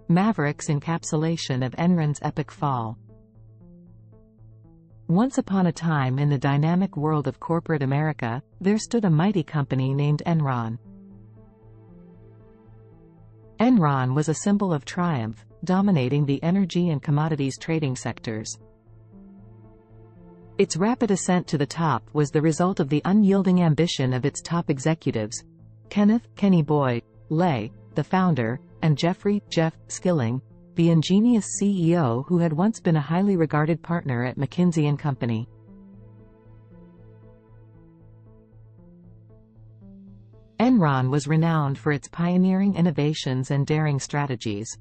Maverick's encapsulation of Enron's epic fall. Once upon a time in the dynamic world of corporate America, there stood a mighty company named Enron. Enron was a symbol of triumph, dominating the energy and commodities trading sectors. Its rapid ascent to the top was the result of the unyielding ambition of its top executives, Kenneth "Kenny Boy" Lay, the founder, and Jeffrey "Jeff" Skilling, the ingenious CEO who had once been a highly regarded partner at McKinsey & Company. Enron was renowned for its pioneering innovations and daring strategies.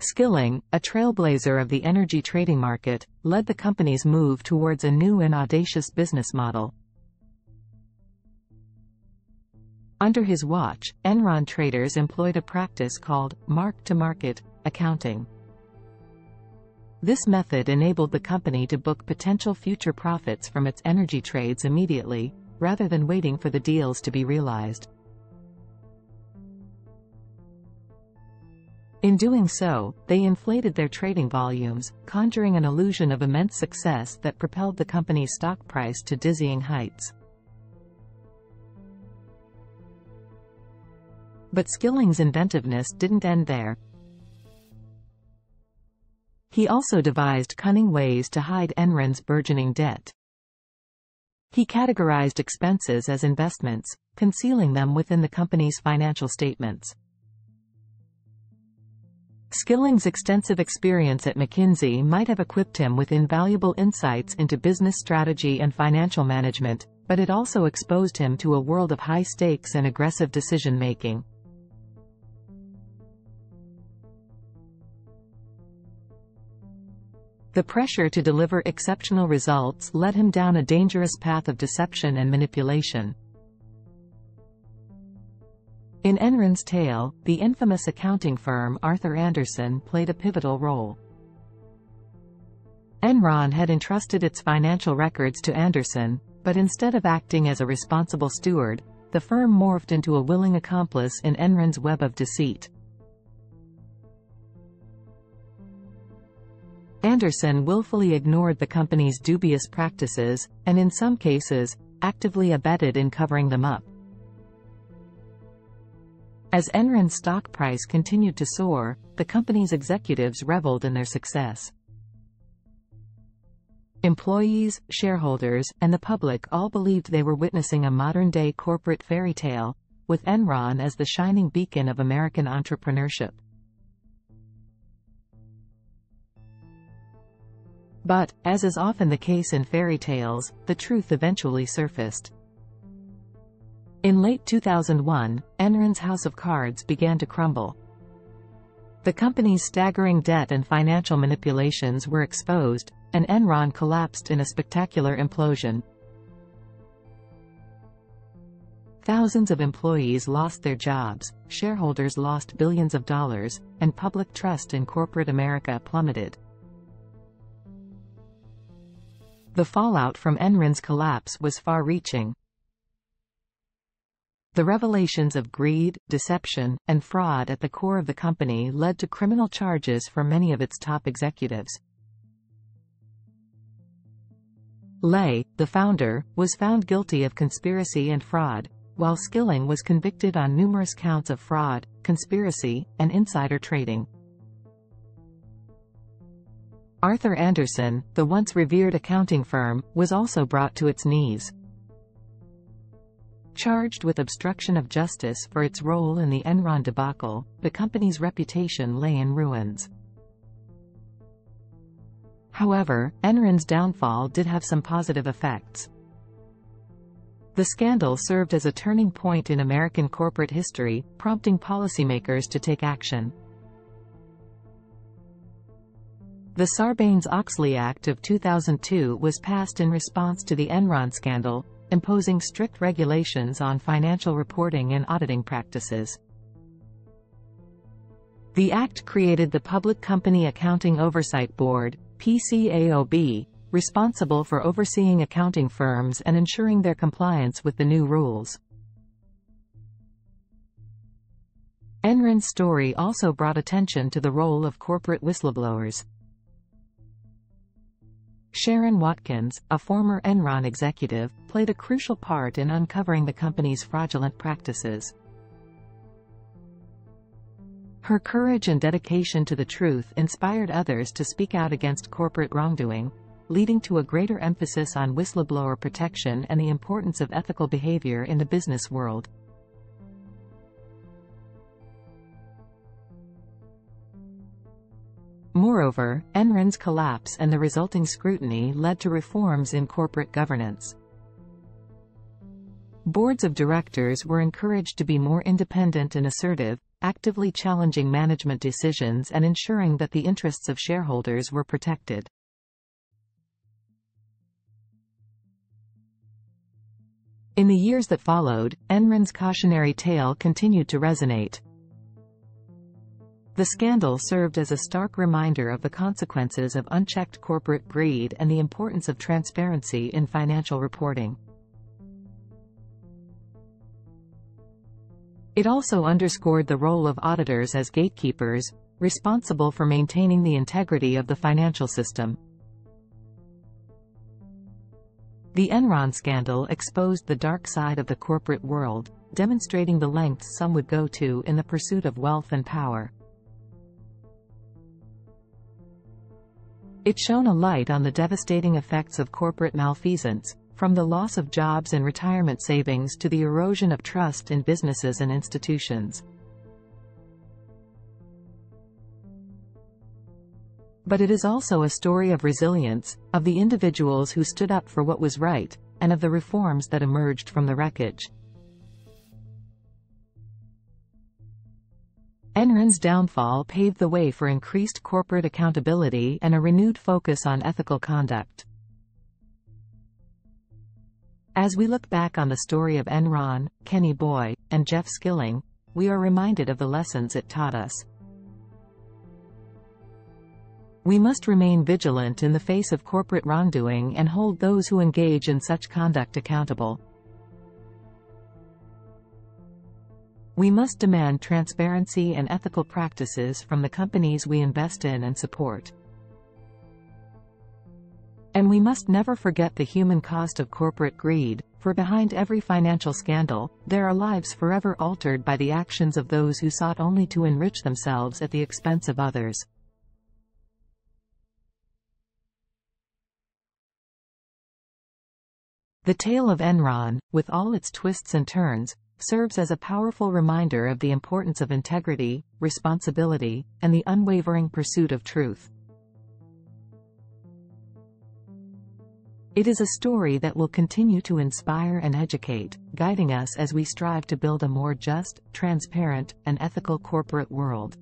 Skilling, a trailblazer of the energy trading market, led the company's move towards a new and audacious business model. Under his watch, Enron traders employed a practice called mark-to-market accounting. This method enabled the company to book potential future profits from its energy trades immediately, rather than waiting for the deals to be realized. In doing so, they inflated their trading volumes, conjuring an illusion of immense success that propelled the company's stock price to dizzying heights. But Skilling's inventiveness didn't end there. He also devised cunning ways to hide Enron's burgeoning debt. He categorized expenses as investments, concealing them within the company's financial statements. Skilling's extensive experience at McKinsey might have equipped him with invaluable insights into business strategy and financial management, but it also exposed him to a world of high stakes and aggressive decision-making. The pressure to deliver exceptional results led him down a dangerous path of deception and manipulation. In Enron's tale, the infamous accounting firm Arthur Andersen played a pivotal role. Enron had entrusted its financial records to Andersen, but instead of acting as a responsible steward, the firm morphed into a willing accomplice in Enron's web of deceit. Andersen willfully ignored the company's dubious practices, and in some cases, actively abetted in covering them up. As Enron's stock price continued to soar, the company's executives reveled in their success. Employees, shareholders, and the public all believed they were witnessing a modern-day corporate fairy tale, with Enron as the shining beacon of American entrepreneurship. But, as is often the case in fairy tales, the truth eventually surfaced. In late 2001, Enron's house of cards began to crumble. The company's staggering debt and financial manipulations were exposed, and Enron collapsed in a spectacular implosion. Thousands of employees lost their jobs, shareholders lost billions of dollars, and public trust in corporate America plummeted. The fallout from Enron's collapse was far-reaching. The revelations of greed, deception, and fraud at the core of the company led to criminal charges for many of its top executives. Lay, the founder, was found guilty of conspiracy and fraud, while Skilling was convicted on numerous counts of fraud, conspiracy, and insider trading. Arthur Andersen, the once revered accounting firm, was also brought to its knees. Charged with obstruction of justice for its role in the Enron debacle, the company's reputation lay in ruins. However, Enron's downfall did have some positive effects. The scandal served as a turning point in American corporate history, prompting policymakers to take action. The Sarbanes-Oxley Act of 2002 was passed in response to the Enron scandal, imposing strict regulations on financial reporting and auditing practices. The act created the Public Company Accounting Oversight Board, PCAOB, responsible for overseeing accounting firms and ensuring their compliance with the new rules. Enron's story also brought attention to the role of corporate whistleblowers. Sharon Watkins, a former Enron executive, played a crucial part in uncovering the company's fraudulent practices. Her courage and dedication to the truth inspired others to speak out against corporate wrongdoing, leading to a greater emphasis on whistleblower protection and the importance of ethical behavior in the business world. Moreover, Enron's collapse and the resulting scrutiny led to reforms in corporate governance. Boards of directors were encouraged to be more independent and assertive, actively challenging management decisions and ensuring that the interests of shareholders were protected. In the years that followed, Enron's cautionary tale continued to resonate. The scandal served as a stark reminder of the consequences of unchecked corporate greed and the importance of transparency in financial reporting. It also underscored the role of auditors as gatekeepers, responsible for maintaining the integrity of the financial system. The Enron scandal exposed the dark side of the corporate world, demonstrating the lengths some would go to in the pursuit of wealth and power. It shone a light on the devastating effects of corporate malfeasance, from the loss of jobs and retirement savings to the erosion of trust in businesses and institutions. But it is also a story of resilience, of the individuals who stood up for what was right, and of the reforms that emerged from the wreckage. Enron's downfall paved the way for increased corporate accountability and a renewed focus on ethical conduct. As we look back on the story of Enron, Kenny Boy, and Jeff Skilling, we are reminded of the lessons it taught us. We must remain vigilant in the face of corporate wrongdoing and hold those who engage in such conduct accountable. We must demand transparency and ethical practices from the companies we invest in and support. And we must never forget the human cost of corporate greed, for behind every financial scandal, there are lives forever altered by the actions of those who sought only to enrich themselves at the expense of others. The tale of Enron, with all its twists and turns, serves as a powerful reminder of the importance of integrity, responsibility, and the unwavering pursuit of truth. It is a story that will continue to inspire and educate, guiding us as we strive to build a more just, transparent, and ethical corporate world.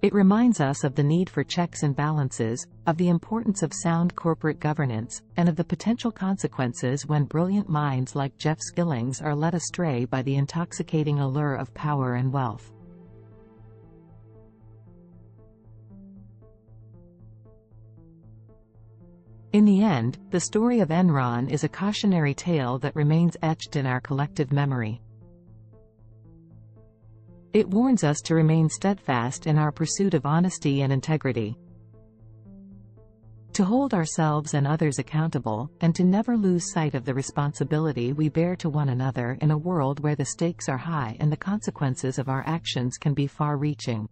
It reminds us of the need for checks and balances, of the importance of sound corporate governance, and of the potential consequences when brilliant minds like Jeff Skilling's are led astray by the intoxicating allure of power and wealth. In the end, the story of Enron is a cautionary tale that remains etched in our collective memory. It warns us to remain steadfast in our pursuit of honesty and integrity, to hold ourselves and others accountable, and to never lose sight of the responsibility we bear to one another in a world where the stakes are high and the consequences of our actions can be far-reaching.